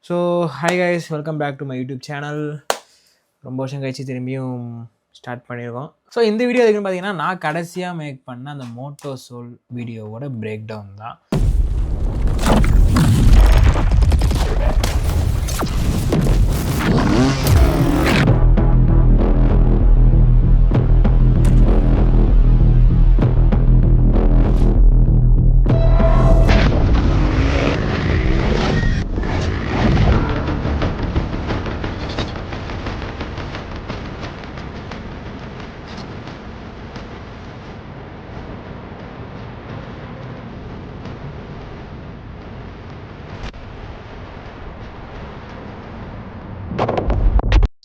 So hi guys, welcome back to my YouTube channel. ரொம்ப வருஷம் கழிச்சு திரும்பியும் ஸ்டார்ட் பண்ணியிருக்கோம். ஸோ இந்த வீடியோ எதுக்குன்னு பார்த்தீங்கன்னா, நான் கடைசியாக மேக் பண்ண அந்த மோட்டோ சோல் வீடியோவோட பிரேக் டவுன் தான்.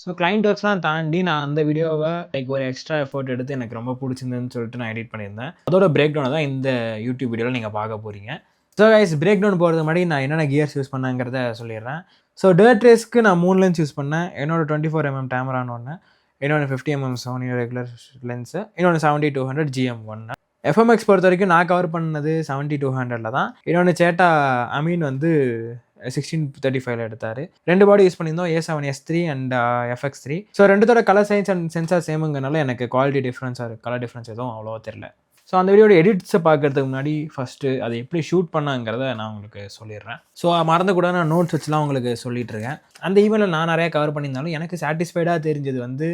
ஸோ கிளைண்ட் ஒர்க்ஸ்லாம் தாண்டி நான் அந்த வீடியோவை ஒரு எக்ஸ்ட்ரா எஃபோர்ட் எடுத்து எனக்கு ரொம்ப பிடிச்சிருந்துன்னு சொல்லிட்டு நான் எடிட் பண்ணியிருந்தேன். அதோட பிரேக் டவுனை தான் இந்த யூடியூப் வீடியோவில் நீங்கள் பார்க்க போகிறீங்க. ஸோ கைஸ், பிரேக் டவுன் போகிறது முன்னாடி நான் என்னென்ன கியர்ஸ் யூஸ் பண்ணேங்கிறத சொல்லிடுறேன். ஸோ டர்ட் ரேஸ்க்கு நான் 3 லென்ஸ் யூஸ் பண்ணேன். என்னோட 24mm கேமரான்னு ஒன்று, இன்னொன்று 50mm சோனி ரெகுலர் லென்ஸு, இன்னொன்று 70-200 GM1. எஃப்எம்எக்ஸ் பொறுத்த வரைக்கும் நான் கவர் பண்ணது 70-200 தான். இன்னொன்று சேட்டா அமீன் வந்து 1635 எடுத்தார். 2 பாடி யூஸ் பண்ணியிருந்தோம், A7S3 அண்ட் FX3. ஸோ ரெண்டுத்தோட கலர் சைன்ஸ் அண்ட் சென்சார் சேமுங்கனால எனக்கு குவாலிட்டி டிஃப்ரென்ஸாக கலர் டிஃப்ரென்ஸ் எதுவும் அவ்வளோவா தெரில. ஸோ அந்த வீடியோட எடிட்ஸை பார்க்கறதுக்கு முன்னாடி ஃபஸ்ட்டு அதை எப்படி ஷூட் பண்ணாங்கிறத நான் உங்களுக்கு சொல்லிடுறேன். ஸோ மறந்து கூட நான் நோட்ஸ் வச்சுலாம் உங்களுக்கு சொல்லிட்டு இருக்கேன். அந்த ஈவெண்ட்டில் நான் நிறையா கவர் பண்ணியிருந்தாலும் எனக்கு சாட்டிஸ்ஃபைடாக தெரிஞ்சது வந்து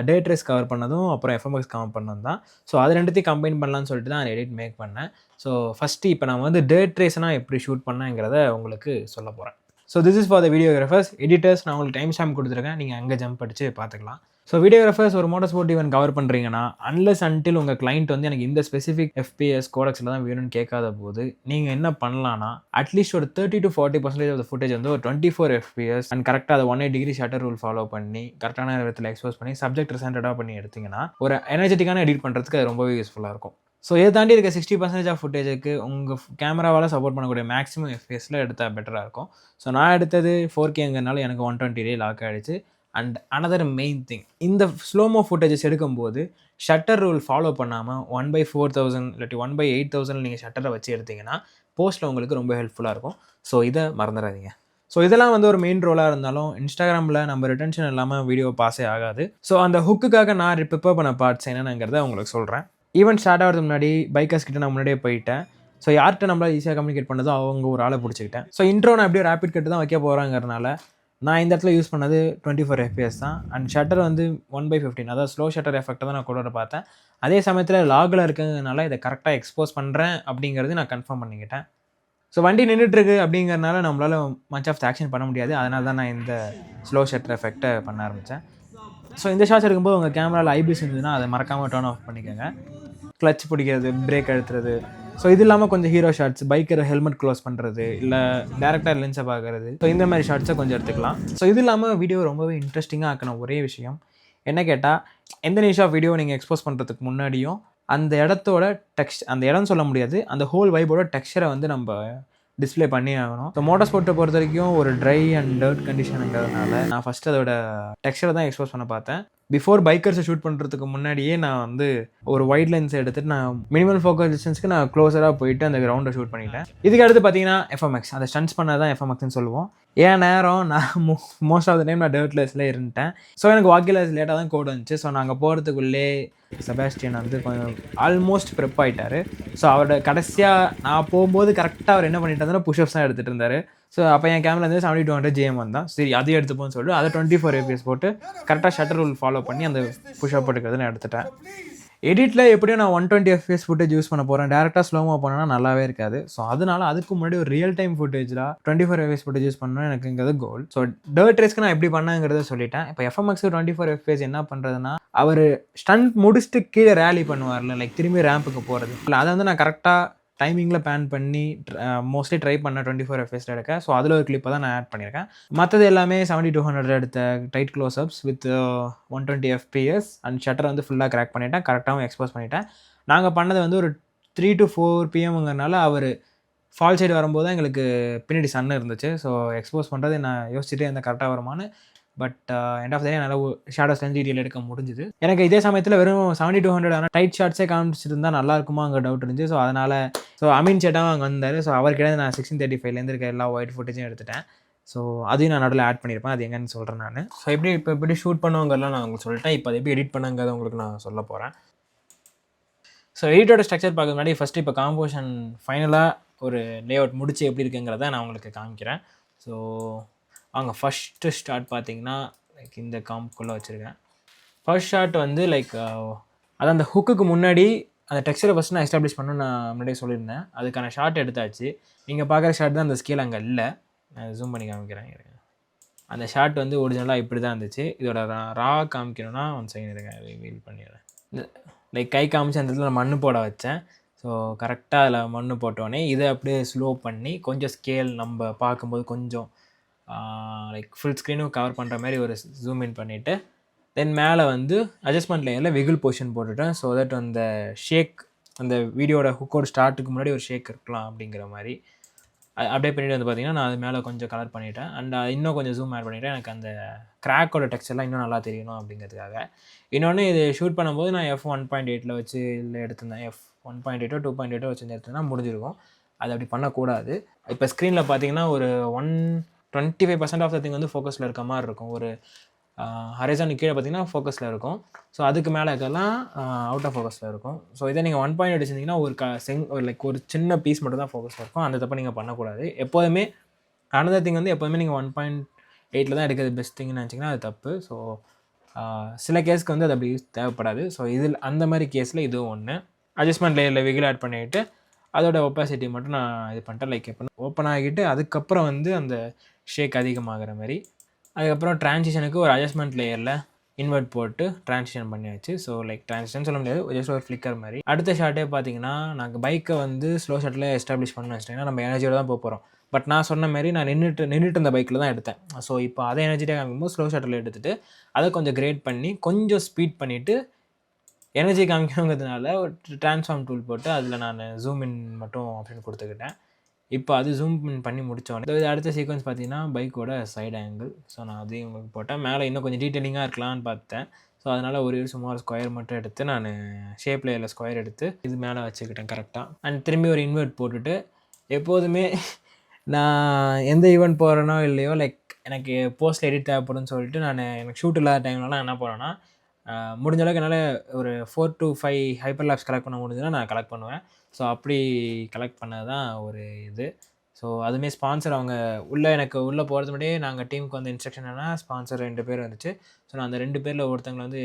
டேட் ரேஸ் கவர் பண்ணதும் அப்புறம் எஃப்எம்எக்ஸ் கவர் பண்ணதும் தான். ஸோ அது ரெண்டுத்தையும் கம்பைன் பண்ணலான்னு சொல்லிட்டு தான் எடிட் மேக் பண்ணேன். ஸோ ஃபஸ்ட்டு இப்போ நான் வந்து டேட் ரேஸ்னால் எப்படி ஷூட் பண்ணேங்கிறத உங்களுக்கு சொல்ல போகிறேன். So this is for the videographers. Editors நான் உங்களுக்கு டைம் ஸ்டாம்ப் கொடுத்துருக்கேன், நீங்கள் அங்கே ஜம்ப் அடிச்சு பார்த்துக்கலாம். ஸோ வீடியோகிராஃபர்ஸ் ஒரு மோட்டர் ஸ்போர்ட் ஈவென்ட் கவர் பண்ணுறீங்கன்னா, அன்லெஸ் அன்டில் உங்கள் கிளைண்ட் வந்து எனக்கு இந்த ஸ்பெசிஃபிக் FPS கோடக்ஸில் தான் வேணும்னு கேட்காத போது நீங்கள் என்ன பண்ணலான்னா, அட்லீஸ்ட் ஒரு 30-40% ஆஃப் ஃபுட்டேஜ் வந்து ஒரு 24 FPS அண்ட் கரெக்டாக அதை 180° ஷட்டர் ரூல் ஃபாலோ பண்ணி கரெக்டான இடத்துல எக்ஸ்போஸ் பண்ணி சப்ஜெக்ட் ரிசன்டடாக பண்ணி எடுத்திங்கன்னா ஒரு எனர்ஜெட்டிக்கான எடிட் பண்ணுறதுக்கு அது ரொம்பவே யூஸ்ஃபுல்லாக இருக்கும். ஸோ இதை தாண்டி இருக்க 60% ஆஃப் ஃபுட்டேஜுக்கு உங்கள் கேமராவால் சப்போர்ட் பண்ணக்கூடிய மேக்ஸிமம் FPSல எடுத்தால் பெட்டராக இருக்கும். ஸோ நான் எடுத்தது 4Kங்கிறனால எனக்கு 120 லாக் ஆகிடுச்சு. அண்ட் அனதர் மெயின் திங், இந்த ஸ்லோமோ ஃபுட்டேஜஸ் எடுக்கும்போது ஷட்டர் ரூல் ஃபாலோ பண்ணாமல் 1/4000 இல்லாட்டி 1/8000 நீங்கள் ஷட்டரை வச்சு எடுத்திங்கன்னா போஸ்ட்டில் உங்களுக்கு ரொம்ப ஹெல்ப்ஃபுல்லாக இருக்கும். ஸோ இதை மறந்துடாதீங்க. ஸோ இதெல்லாம் வந்து ஒரு மெயின் ரோலாக இருந்தாலும் இன்ஸ்டாகிராமில் நம்ம ரிட்டன்ஷன் இல்லாமல் வீடியோ பாஸே ஆகாது. ஸோ அந்த ஹுக்குக்காக நான் ப்ரிப்பேர் பண்ண பார்ட்ஸ் என்னங்கிறத உங்களுக்கு சொல்கிறேன். ஈவெண்ட் ஸ்டார்ட் ஆகிறதுக்கு முன்னாடி பைக்கர்ஸ் கிட்ட நான் முன்னாடியே போயிட்டேன். ஸோ யார்கிட்ட நம்மளால் ஈஸியாக கம்யூனிகேட் பண்ணதோ அவங்க ஒரு ஆளை பிடிச்சிக்கிட்டேன். ஸோ இன்ட்ரோ நான் எப்படியோ ரேபிட் கட்டு தான் வைக்க போகிறாங்கிறனால நான் இந்த இடத்துல யூஸ் பண்ணது 24 FPS தான். அண்ட் ஷட்டர் வந்து 1/15, அதாவது ஸ்லோ ஷட்டர் எஃபெக்ட்டை தான் நான் கூட பார்த்தேன். அதே சமயத்தில் லாகில் இருக்கிறதுனால இதை கரெக்டாக எக்ஸ்போஸ் பண்ணுறேன் அப்படிங்கிறது நான் கன்ஃபார்ம் பண்ணிக்கிட்டேன். ஸோ வண்டி நின்றுட்டுருக்கு அப்படிங்கிறனால நம்மளால் மச் ஆஃப் ஆக்ஷன் பண்ண முடியாது. அதனால தான் நான் இந்த ஸ்லோ ஷட்டர் எஃபெக்ட்டை பண்ண ஆரம்பித்தேன். ஸோ இந்த ஷாட்ஸ் எடுக்கும்போது உங்கள் கேமராவில் ஐபிஎஸ் இருந்ததுன்னா அதை மறக்காமல் டர்ன் ஆஃப் பண்ணிக்கோங்க. கிளச் பிடிக்கிறது, பிரேக் அழுத்துறது. ஸோ இது இல்லாமல் கொஞ்சம் hero shots, biker helmet close பண்ணுறது, இல்லை டேரக்டாக லென்ஸை பார்க்குறது, ஸோ இந்த மாதிரி ஷாட்ஸை கொஞ்சம் எடுத்துக்கலாம். ஸோ இது இல்லாமல் வீடியோ ரொம்பவே இன்ட்ரெஸ்டிங்காக ஆக்கின ஒரே விஷயம் என்ன கேட்டால், எந்த நிமிஷம் ஆஃப் வீடியோ நீங்கள் எக்ஸ்போஸ் பண்ணுறதுக்கு முன்னாடியும் அந்த இடத்தோட அந்த இடம் சொல்ல முடியாது, அந்த ஹோல் வைபோட டெக்ஸ்சரை வந்து நம்ம டிஸ்பிளே பண்ணி ஆகணும். ஸோ மோட்டர் ஸ்போர்ட்டை பொறுத்த வரைக்கும் ஒரு ட்ரை அண்ட் டர்ட் கண்டிஷனுங்கிறதுனால நான் ஃபஸ்ட்டு அதோட டெக்ஸ்சரை தான் எக்ஸ்போஸ் பண்ண பார்த்தேன். பிஃபோர் பைக்கர்ஸை ஷூட் பண்ணுறதுக்கு முன்னாடியே நான் வந்து ஒரு வைட் லென்ஸ் எடுத்துகிட்டு நான் மினிமல் ஃபோக்கஸ் டிஸ்டன்ஸ்க்கு நான் க்ளோஸராக போயிட்டு அந்த கிரவுண்டை ஷூட் பண்ணிட்டேன். இதுக்கு அடுத்து பார்த்தீங்கன்னா எஃப்எம்எக்ஸ், அதை ஸ்டன்ஸ் பண்ணால் தான் எஃப்எம்எக்ஸ்ன்னு சொல்லுவோம். ஏன் நேரம் நான் மோஸ்ட் ஆஃப் த டைம் நான் டர்ட்லெஸ்ல இருந்துட்டேன். ஸோ எனக்கு வாக்கில் லேட்டாக தான் கோட் வந்துச்சு. ஸோ நாங்கள் போகிறதுக்குள்ளே செபாஸ்டியன் வந்து கொஞ்சம் ஆல்மோஸ்ட் ப்ரெப் ஆகிட்டார். ஸோ அவரோட கடைசியாக நான் போகும்போது கரெக்டாக அவர் என்ன பண்ணிட்டு இருந்தாலும் புஷ்அப்ஸ் தான் எடுத்துகிட்டு இருந்தார். ஸோ அப்போ என் கேமரா வந்து 70-200 GM1 தான். சரி அதையும் எடுத்துப்போன்னு சொல்லிட்டு அதை 24 FPS போட்டு கரெக்டாக ஷட்டர் ரூல் ஃபாலோ பண்ணி அந்த புஷ்அப் எடுக்கிறது நான் எடுத்துட்டேன். எடிட்டில் எப்படியும் நான் 120 FPS ஃபுட்டேஜ் யூஸ் பண்ண போகிறேன். டேரெக்டாக ஸ்லோமோ பண்ணோன்னா நல்லாவே இருக்காது. ஸோ அதனால அதுக்கு முன்னாடி ஒரு ரியல் டைம் ஃபுட்டேஜில் 24 FPS ஃபுட்டேஜ் யூஸ் பண்ணணும் எனக்குங்கிறது கோல். ஸோ டர்ட் ரேஸ்க்கு நான் எப்படி பண்ணேங்கிறத சொல்லிட்டேன். இப்போ FMX 24 FPS என்ன பண்ணுறதுன்னா, அவர் ஸ்டண்ட் முடிச்சுட்டு கீழே ரேலி பண்ணுவார்ல, லைக் திரும்பி ரேம்புக்கு போகிறது இல்லை, அதை வந்து நான் கரெக்டாக டைமிங்கில் பேன் பண்ணி மோஸ்ட்லி ட்ரை பண்ண 24 FPSல எடுக்க. ஸோ அதில் ஒரு கிளிப்பை தான் நான் ஆட் பண்ணியிருக்கேன். மற்றது எல்லாமே 70-200 எடுத்த tight closeups with 120 FPS and shutter வந்து ஃபுல்லாக கிராக் பண்ணிட்டேன், கரெக்டாகவும் எக்ஸ்போஸ் பண்ணிட்டேன். நாங்கள் பண்ணது வந்து ஒரு 3 to 4 PM அவர் ஃபால் சைடு வரும்போது தான் எங்களுக்கு பின்னாடி சன் இருந்துச்சு. ஸோ எக்ஸ்போஸ் பண்ணுறது நான் யோசிச்சுட்டே இருந்தேன் கரெக்டாக வருமானு. பட் எண்ட் ஆஃப் த டே நல்லா ஷேடோஸ் டீட்டெயில் எடுக்க முடிஞ்சுது. எனக்கு இதே சமயத்தில் வெறும் 70-200 ஆனால் டைட் ஷாட்ஸே காமிச்சிருந்தா நல்லா இருக்குமா அங்கே டவுட் இருந்துச்சு. ஸோ அதனால் அமீன் சேட்டாவும் அங்கே வந்தார். ஸோ அவர்கிட்ட நான் 1635 இருக்க எல்லா ஒயிட் ஃபுட்டேஜும் எடுத்துட்டேன். ஸோ அதையும் நான் நடுவில் ஆட் பண்ணியிருப்பேன். அது எங்கன்னு சொல்கிறேன் நான். ஸோ எப்படி ஷூட் பண்ணுவாங்கலாம் நான் உங்களுக்கு சொல்லிட்டேன். இப்போ அது எப்படி எடிட் பண்ணாங்கிறத உங்களுக்கு நான் சொல்ல போகிறேன். ஸோ எடிட்டோட ஸ்ட்ரக்சர் பார்க்க முன்னாடி ஃபஸ்ட்டு இப்போ காம்போசிஷன் ஃபைனலாக ஒரு லேஅவுட் முடிச்சு எப்படி இருக்குங்கிறத நான் உங்களுக்கு காமிக்கிறேன். ஸோ அவங்க ஃபஸ்ட்டு ஸ்டார்ட் பார்த்தீங்கன்னா லைக் இந்த காம்ப்குள்ளே வச்சுருக்கேன். ஃபர்ஸ்ட் ஷாட் வந்து லைக் அது அந்த ஹுக்குக்கு முன்னாடி அந்த டெக்ஸ்சரை ஃபஸ்ட்டு நான் எஸ்டாப்ளிஷ் பண்ணணும்னு நான் முன்னாடியே சொல்லியிருந்தேன். அதுக்கான ஷாட் எடுத்தாச்சு. நீங்கள் பார்க்குற ஷாட் தான் அந்த ஸ்கேல் அங்கே இல்லை. நான் ஜூம் பண்ணி காமிக்கிறேன். அந்த ஷாட் வந்து ஒரிஜினலாக இப்படி தான் இருந்துச்சு. இதோட ரா காமிக்கணும்னா ஒன் செகண்ட் இருங்க, ரிவீல் பண்ணிடுறேன். இந்த லைக் கை காமிச்சு அந்த இடத்துல மண் போட வச்சேன். ஸோ கரெக்டாக அதில் மண் போட்டோடனே இதை அப்படியே ஸ்லோ பண்ணி கொஞ்சம் ஸ்கேல் நம்ம பார்க்கும்போது கொஞ்சம் லைக் ஃபுல் ஸ்க்ரீனும் கவர் பண்ணுற மாதிரி ஒரு ஜூம் இன் பண்ணிவிட்டு தென் மேலே வந்து அட்ஜஸ்ட்மெண்ட் லேயரில் விகில் பொசிஷன் போட்டுவிட்டேன். ஸோ தட் அந்த ஷேக் அந்த வீடியோட ஹுக்கோட ஸ்டார்ட்டுக்கு முன்னாடி ஒரு ஷேக் இருக்கலாம் அப்படிங்கிற மாதிரி அப்படியே பண்ணிட்டு வந்து பார்த்தீங்கன்னா நான் அது மேலே கொஞ்சம் கலர் பண்ணிவிட்டேன். அண்ட் இன்னும் கொஞ்சம் ஜூம் ஆட் பண்ணிவிட்டேன். எனக்கு அந்த கிராக்கோட டெக்ஸ்சர்லாம் இன்னும் நல்லா தெரியணும் அப்படிங்கிறதுக்காக. இன்னொன்று இது ஷூட் பண்ணும்போது நான் F1.8 வச்சு இல்லை எடுத்திருந்தேன். F1.8 2.8 வச்சு எடுத்தேன்னா முடிஞ்சிருக்கும். அது அப்படி பண்ணக்கூடாது. இப்போ ஸ்க்ரீனில் பார்த்தீங்கன்னா ஒரு 125% ஆஃப் த திங் வந்து ஃபோக்கஸில் இருக்க மாதிரி இருக்கும். ஒரு ஹரிசானுக்கு கீழே பார்த்தீங்கன்னா ஃபோக்கஸில் இருக்கும். ஸோ அதுக்கு மேலே இருக்கலாம் அவுட் ஆஃப் ஃபோக்கஸில் இருக்கும். ஸோ இதே நீங்கள் 1.8 வச்சுருந்தீங்கன்னா ஒரு லைக் ஒரு சின்ன பீஸ் மட்டும் தான் ஃபோக்கஸில் இருக்கும். அந்த தப்பை நீங்கள் பண்ணக்கூடாது. எப்போதுமே அனதர் திங் வந்து எப்போதுமே நீங்கள் 1.8 தான் எடுக்கிறது பெஸ்ட் திங்னு நினச்சிங்கன்னா அது தப்பு. ஸோ சில கேஸ்க்கு வந்து அது அப்படி தேவைப்படாது. ஸோ இதில் அந்த மாதிரி கேஸில் இதுவும் ஒன்று. அட்ஜஸ்ட்மெண்ட் லேயரில் விகில் ஆட் பண்ணிவிட்டு அதோட ஒப்பாசிட்டி மட்டும் நான் இது பண்ணிட்டேன். லைக் எப்போ ஓப்பன் ஆகிட்டு அதுக்கப்புறம் வந்து அந்த ஷேக் அதிகமாகிற மாதிரி. அதுக்கப்புறம் ட்ரான்சிஷனுக்கு ஒரு அட்ஜஸ்ட்மெண்ட் லேயரில் இன்வெர்ட் போட்டு ட்ரான்சிஷன் பண்ணியாச்சு. ஸோ லைக் ட்ரான்சிஷன் சொல்ல முடியாது, ஜஸ்ட் ஒரு ஃப்ளிக்கர் மாதிரி. அடுத்த ஷார்ட்டே பார்த்தீங்கன்னா நாங்கள் பைக்கை வந்து ஸ்லோ ஷாட்டில் எஸ்டாப்ளிஷ் பண்ண வச்சிட்டிங்கன்னா நம்ம எனர்ஜியோட தான் போகிறோம். பட் நான் சொன்ன மாதிரி நான் நின்றுட்டு அந்த பைக்கில் தான் எடுத்தேன். ஸோ இப்போ அதை எனர்ஜிட்டே காமிக்கும்போது ஸ்லோ ஷாட்டில் எடுத்துகிட்டு அதை கொஞ்சம் கிரேட் பண்ணி கொஞ்சம் ஸ்பீட் பண்ணிவிட்டு எனர்ஜி காமிக்கணுங்கிறதுனால ஒரு ட்ரான்ஸ்ஃபார்ம் டூல் போட்டு அதில் நான் ஜூம் இன் மட்டும் ஆப்ஷன் கொடுத்துக்கிட்டேன். இப்போ அது ஜூம் இன் பண்ணி முடித்தோடனே இது அடுத்த சீக்வன்ஸ் பார்த்தீங்கன்னா பைக்கோட சைடு ஆங்கிள். ஸோ நான் அதையும் உங்களுக்கு போட்டேன். மேலே இன்னும் கொஞ்சம் டீட்டெயிலிங்காக இருக்கலான்னு பார்த்தேன். ஸோ அதனால் ஒரு சும்மா ஒரு ஸ்கொயர் மட்டும் எடுத்து நான் ஷேப் லேயரில் ஸ்கொயர் எடுத்து இது மேலே வச்சுக்கிட்டேன் கரெக்டாக. அண்ட் திரும்பி ஒரு இன்வெர்ட் போட்டுட்டு எப்போதுமே நான் எந்த ஈவெண்ட் போகிறேனோ இல்லையோ லைக் எனக்கு போஸ்ட்டில் எடிட் தேவைப்படும்னு சொல்லிட்டு நான் எனக்கு ஷூட் இல்லாத டைம்லலாம் என்ன பண்ணுவேன்னா முடிஞ்ச அளவுக்கு என்னால் ஒரு 4 to 5 ஹைப்பர் லேப்ஸ் கலெக்ட் பண்ண முடிஞ்சதுன்னா நான் கலெக்ட் பண்ணுவேன். ஸோ அப்படி கலெக்ட் பண்ணது தான் ஒரு இது. ஸோ அதுவுமே ஸ்பான்சர் அவங்க எனக்கு உள்ளே போகிறது முன்னாடியே நாங்கள் டீமுக்கு வந்து இன்ஸ்ட்ரக்ஷன் என்னன்னா ஸ்பான்சர் 2 பேர் வந்துச்சு. ஸோ நான் அந்த 2 பேரில் ஒருத்தங்களை வந்து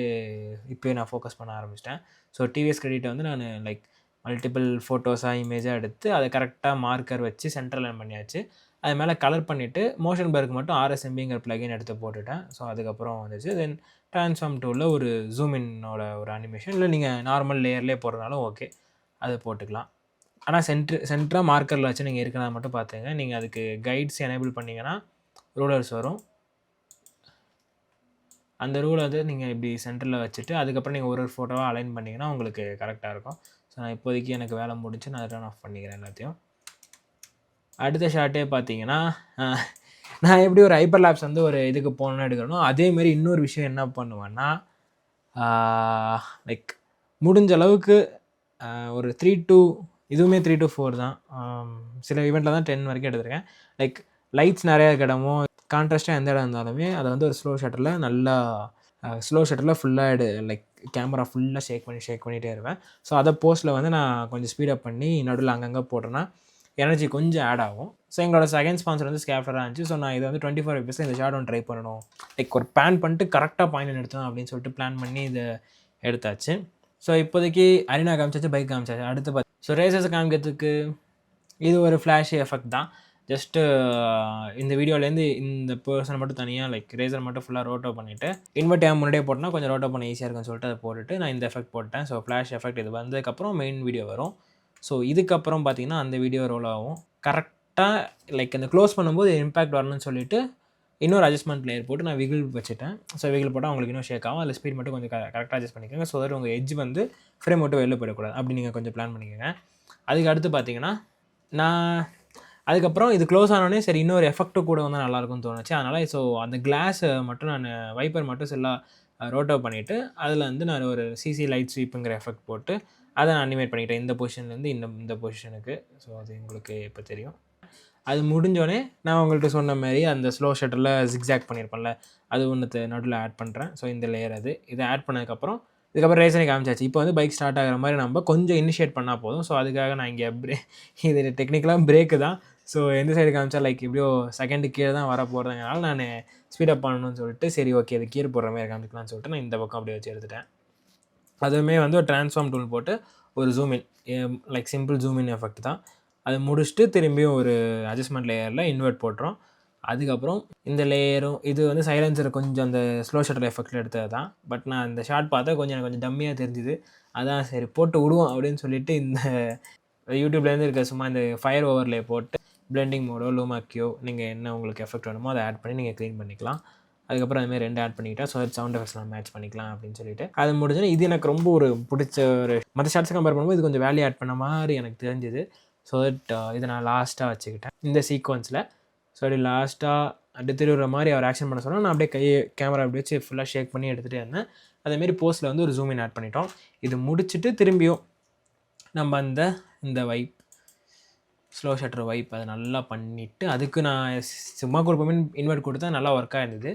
இப்போயே நான் ஃபோக்கஸ் பண்ண ஆரம்பிச்சிட்டேன். ஸோ டிவிஎஸ் கிரெடிட்டை வந்து நான் லைக் மல்டிபிள் ஃபோட்டோஸாக இமேஜாக எடுத்து அதை கரெக்டாக மார்க்கர் வச்சு சென்டர் லைன் பண்ணியாச்சு. அது மேலே கலர் பண்ணிவிட்டு மோஷன் பர்க்கு மட்டும் RSMBங்கிற ப்ளகின் எடுத்து போட்டுவிட்டேன். ஸோ அதுக்கப்புறம் வந்துச்சு. தென் ட்ரான்ஸ்ஃபார்ம் டூலில் ஒரு ஜூம் இன்னோட ஒரு அனிமேஷன் இல்லை நீங்கள் நார்மல் லேயர்லேயே போடுறதுனாலும் ஓகே அது போட்டுக்கலாம். ஆனால் சென்டராக மார்க்கரில் வச்சு நீங்கள் இருக்கிறத மட்டும் பார்த்துங்க. நீங்கள் அதுக்கு கைட்ஸ் எனேபிள் பண்ணிங்கன்னா ரூலர்ஸ் வரும். அந்த ரூலை வந்து நீங்கள் இப்படி சென்டரில் வச்சுட்டு அதுக்கப்புறம் நீங்கள் ஒரு ஃபோட்டோவாக அலைன் பண்ணிங்கன்னா உங்களுக்கு கரெக்டாக இருக்கும். ஸோ நான் இப்போதைக்கு எனக்கு வேலை முடிச்சு நான் டர்ன் ஆஃப் பண்ணிக்கிறேன் எல்லாத்தையும். அடுத்த ஷார்ட்டே பார்த்தீங்கன்னா நான் எப்படி ஒரு ஹைப்பர் லேப்ஸ் வந்து ஒரு இதுக்கு போகணுன்னு எடுக்கிறனோ அதேமாரி இன்னொரு விஷயம் என்ன பண்ணுவேன்னா லைக் முடிஞ்ச அளவுக்கு ஒரு 3 to இதுவுமே 3 to 4 தான். சில ஈவெண்ட்டில் தான் 10 வரைக்கும் எடுத்திருக்கேன். லைக் லைட்ஸ் நிறையா இருக்க இடமோ கான்ட்ராஸ்ட்டாக எந்த இடம் இருந்தாலுமே அதை வந்து ஒரு ஸ்லோ ஷட்டரில் நல்லா ஸ்லோ ஷட்டரில் ஃபுல்லாக லைக் கேமரா ஃபுல்லாக ஷேக் பண்ணிகிட்டே இருப்பேன். ஸோ அதை போஸ்ட்டில் வந்து நான் கொஞ்சம் ஸ்பீடப் பண்ணி நடுவில் அங்கங்கே போட்டேன்னா எனர்ஜி கொஞ்சம் ஆட் ஆகும். ஸோ எங்களோட செகண்ட் ஸ்பான்சர் வந்து ஸ்கேஃப்டராக இருந்துச்சு. ஸோ நான் இதை வந்து 24 எபிஎஸில் இந்த ஷாட் ஒன்று ட்ரை பண்ணணும். லைக் ஒரு பேன் பண்ணிட்டு கரெக்டாக பாயிண்ட் எடுத்தோம் அப்படின்னு சொல்லிட்டு பிளான் பண்ணி இதை எடுத்தாச்சு. ஸோ இப்போதைக்கு அரினா காமிச்சாச்சு, பைக் காமிச்சாச்சு. அடுத்து ஸோ ரேசர்ஸை காமிக்கிறதுக்கு இது ஒரு ஃப்ளாஷ் எஃபெக்ட் தான். ஜஸ்ட்டு இந்த வீடியோலேருந்து இந்த பர்சனை மட்டும் தனியாக லைக் ரேசர் மட்டும் ஃபுல்லாக ரோட்டோ பண்ணிவிட்டு இன்வெர்ட் முன்னாடியே போட்டோன்னா கொஞ்சம் ரோட்டோ பண்ண ஈஸியாக இருக்குன்னு சொல்லிட்டு அதை போட்டுட்டு நான் இந்த எஃபெக்ட் போட்டேன். ஸோ ஃப்ளாஷ் எஃபெக்ட் இது வந்ததுக்கப்புறம் மெயின் வீடியோ வரும். ஸோ இதுக்கப்புறம் பார்த்தீங்கன்னா அந்த வீடியோ ரோல் ஆகும். கரெக்டாக லைக் இந்த க்ளோஸ் பண்ணும்போது இம்பேக்ட் வரணும்னு சொல்லிட்டு இன்னொரு அட்ஜஸ்ட்மெண்ட் லேயர் போட்டு நான் விகில் வச்சுட்டேன். ஸோ விகில் போட்டால் உங்களுக்கு இன்னும் ஷேக் ஆகும். அதில் ஸ்பீட் மட்டும் கொஞ்சம் கரெக்டாக அட்ஜஸ்ட் பண்ணிக்கோங்க. ஸோ தட் உங்கள் எட்ஜ் வந்து ஃப்ரேம் மட்டும் வெளில போயிடக்கூடாது. அப்படி நீங்கள் கொஞ்சம் பிளான் பண்ணிக்கோங்க. அதுக்கு அடுத்து பார்த்தீங்கன்னா நான் அதுக்கப்புறம் இது க்ளோஸ் ஆனோடனே சரி இன்னொரு எஃபெக்ட்டு கூட வந்து நல்லாயிருக்கும்னு தோணுச்சு. அதனால் ஸோ அந்த கிளாஸை மட்டும் நான் வைப்பர் மட்டும் செல்லாக ரோட்டோ பண்ணிவிட்டு அதில் வந்து நான் ஒரு சிசி லைட் ஸ்வீப்புங்கிற எஃபெக்ட் போட்டு அதை நான் அனிமேட் பண்ணிக்கிட்டேன் இந்த பொசிஷன்லேருந்து இந்த பொசிஷனுக்கு. ஸோ அது உங்களுக்கு இப்போ தெரியும். அது முடிஞ்சோடனே நான் உங்கள்கிட்ட சொன்ன மாதிரி அந்த ஸ்லோ ஷட்டரில் ஜிக்ஸாக் பண்ணியிருப்பேன்ல, அது ஒன்று நடுவில் ஆட் பண்ணுறேன். ஸோ இந்த லேயர் அது இதை ஆட் பண்ணதுக்கப்புறம் இதுக்கப்புறம் ரேசனே காமிச்சாச்சு. இப்போ வந்து பைக் ஸ்டார்ட் ஆகிற மாதிரி நம்ம கொஞ்சம் இனிஷியேட் பண்ணால் போதும். ஸோ அதுக்காக நான் இங்கே இது டெக்னிக்கலாக பிரேக்கு தான். ஸோ எந்த சைடு காமிச்சா லைக் இப்படியோ செகண்டு கீழே தான் வர போகிறதுனால நான் ஸ்பீடப் பண்ணணும்னு சொல்லிட்டு சரி ஓகே அது கீழே போடுற மாதிரி காமிக்கலாம்னு சொல்லிட்டு நான் இந்த பக்கம் அப்படியே வச்சு எடுத்துட்டேன். அதுவுமே வந்து ஒரு ட்ரான்ஸ்ஃபார்ம் டூல் போட்டு ஒரு ஜூமின் லைக் சிம்பிள் ஜூமின் எஃபெக்ட் தான். அது முடிச்சுட்டு திரும்பியும் ஒரு அட்ஜஸ்ட்மெண்ட் லேயரில் இன்வெர்ட் போட்டுரும். அதுக்கப்புறம் இந்த லேயரும் இது வந்து சைலன்சர் கொஞ்சம் அந்த ஸ்லோ ஷட்டர் எஃபெக்டில் எடுத்தது தான். பட் நான் இந்த ஷார்ட் பார்த்தா எனக்கு கொஞ்சம் டம்மியாக தெரிஞ்சுது. அதான் சரி போட்டு விடுவோம் அப்படின்னு சொல்லிட்டு இந்த யூடியூப்லேருந்து இருக்க சும்மா இந்த ஃபயர் ஓவர்லே போட்டு பிளெண்டிங் மோடோ லூமாக்கியோ நீங்கள் என்ன உங்களுக்கு எஃபெக்ட் வேணுமோ அதை ஆட் பண்ணி நீங்கள் க்ளீன் பண்ணிக்கலாம். அதுக்கப்புறம் அதுமாதிரி 2 ஆட் பண்ணிக்கிட்டா ஸோ சவுண்ட் எஃபெக்ட்ஸ்லாம் மேட்ச் பண்ணிக்கலாம் அப்படின்னு சொல்லிட்டு அது முடிஞ்சோன்னா இது எனக்கு ரொம்ப ஒரு பிடிச்ச ஒரு மற்ற ஷார்ட்ஸை கம்பேர் பண்ணும்போது இது கொஞ்சம் வேல்யூ ஆட் பண்ண மாதிரி எனக்கு தெரிஞ்சுது. ஸோ தட் இதை நான் லாஸ்ட்டாக வச்சுக்கிட்டேன் இந்த சீக்வன்ஸில். ஸோ அப்படி லாஸ்ட்டாக அப்படி திருவுற மாதிரி அவர் ஆக்ஷன் பண்ண சொன்னால் நான் அப்படியே கேமரா அப்படி வச்சு ஃபுல்லாக ஷேக் பண்ணி எடுத்துகிட்டே இருந்தேன். அதேமாரி போஸ்ட்டில் வந்து ஒரு ஜூமின் ஆட் பண்ணிட்டோம். இது முடிச்சுட்டு திரும்பியும் நம்ம இந்த வைப் ஸ்லோ ஷட்டர் வைப் அதை நல்லா பண்ணிவிட்டு அதுக்கு நான் சும்மா கொடுப்போமே இன்வெர்ட் கொடுத்தா நல்லா ஒர்க்காக இருந்தது.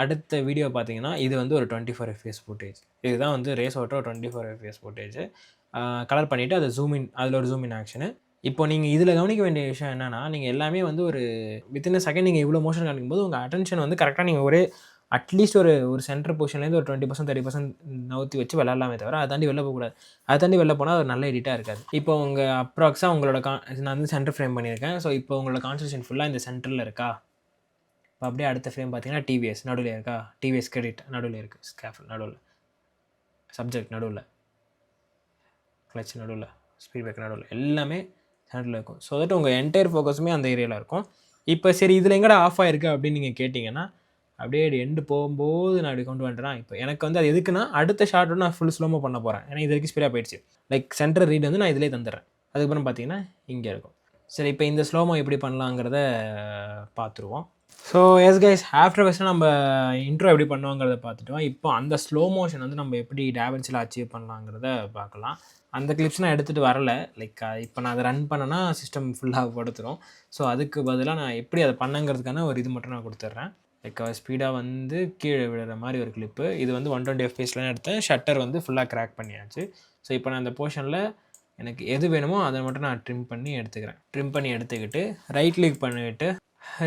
அடுத்த வீடியோ பார்த்தீங்கன்னா இது வந்து ஒரு 24 FPS ஃபுட்டேஜ். இதுதான் வந்து ரேஸ் ஓட்டோ 24 FPS ஃபுட்டேஜ் கலர் பண்ணிவிட்டு அதை ஜூமின் அதில் ஒரு ஜூமின் ஆக்ஷனு. இப்போ நீங்கள் இதில் கவனிக்க வேண்டிய விஷயம் என்னென்னா நீங்கள் எல்லாமே வந்து ஒரு வித்தின் அ செகண்ட் நீங்கள் இவ்வளோ மோஷன் காமிக்கும் போது உங்கள் அட்டென்ஷன் வந்து கரெக்டாக நீங்கள் ஒரே அட்லீஸ்ட் ஒரு சென்டர் பொசிஷன்லேருந்து ஒரு 20% 30% நவுத்தி வச்சு விளாட்லாமே தவிர அதை தாண்டி வெளில போகக்கூடாது. அதை தாண்டி வெளில போனால் அது நல்ல எடிட்டாக இருக்காது. இப்போ உங்கள் அப்ராக்ஸாக உங்களோட நான் வந்து சென்டர் ஃப்ரேம் பண்ணியிருக்கேன். ஸோ இப்போ உங்களோட கான்சன்ட்ரேஷன் ஃபுல்லாக இந்த சென்டரில் இருக்கா. இப்போ அப்படியே அடுத்த ஃப்ரேம் பார்த்தீங்கன்னா டிவிஎஸ் நடுவில் இருக்கா, டிவிஎஸ் கிரெடிட் நடுவில் இருக்குது, ஸ்கேஃபல் நடுவில், சப்ஜெக்ட் நடுவில், கிளச் நடுவில், ஸ்பீட் பிரேக் நடுவில், எல்லாமே சென்டரில் இருக்கும். ஸோ தட் உங்கள் என்டையர் ஃபோக்கஸுமே அந்த ஏரியாவில் இருக்கும். இப்போ சரி இதில் எங்கடா ஆஃப் ஆகிருக்கு அப்படின்னு நீங்கள் கேட்டிங்கன்னா அப்படியே எண்டு போகும்போது நான் அப்படி கொண்டு வந்துட்டேன். இப்போ எனக்கு வந்து அது எதுக்குன்னா அடுத்த ஷார்ட்டோட நான் ஃபுல் ஸ்லோமோ பண்ண போகிறேன். ஏன்னா இது வரைக்கும் ஸ்பீடாக போயிடுச்சு. லைக் சென்டர் ரீட் வந்து நான் இதிலே தந்துடுறேன். அதுக்கப்புறம் பார்த்தீங்கன்னா இங்கே இருக்கும். சரி இப்போ இந்த ஸ்லோமோ எப்படி பண்ணலாங்கிறத பார்த்துருவோம். So S guys after first நம்ம இன்ட்ரோ எப்படி பண்ணுவோங்கிறத பார்த்துட்டோம். இப்போ அந்த ஸ்லோ மோஷன் வந்து நம்ம எப்படி டேவென்ஸில் அச்சீவ் பண்ணலாங்கிறத பார்க்கலாம். அந்த கிளிப்ஸ் நான் எடுத்துகிட்டு வரல. லைக் இப்போ நான் அதை ரன் பண்ணேன்னா சிஸ்டம் ஃபுல்லாக படுத்துரும். ஸோ அதுக்கு பதிலாக நான் எப்படி அதை பண்ணங்கிறதுக்கான ஒரு இது மட்டும் நான் கொடுத்துட்றேன். லைக் ஸ்பீடாக வந்து கீழே விழுற மாதிரி ஒரு கிளிப்பு. இது வந்து 120 FPSலாம் எடுத்தேன். ஷட்டர் வந்து ஃபுல்லாக கிராக் பண்ணியாச்சு. ஸோ இப்போ நான் அந்த போர்ஷனில் எனக்கு எது வேணுமோ அதை மட்டும் நான் ட்ரிம் பண்ணி எடுத்துக்கிறேன். ட்ரிம் பண்ணி எடுத்துக்கிட்டு ரைட் கிளிக் பண்ணிவிட்டு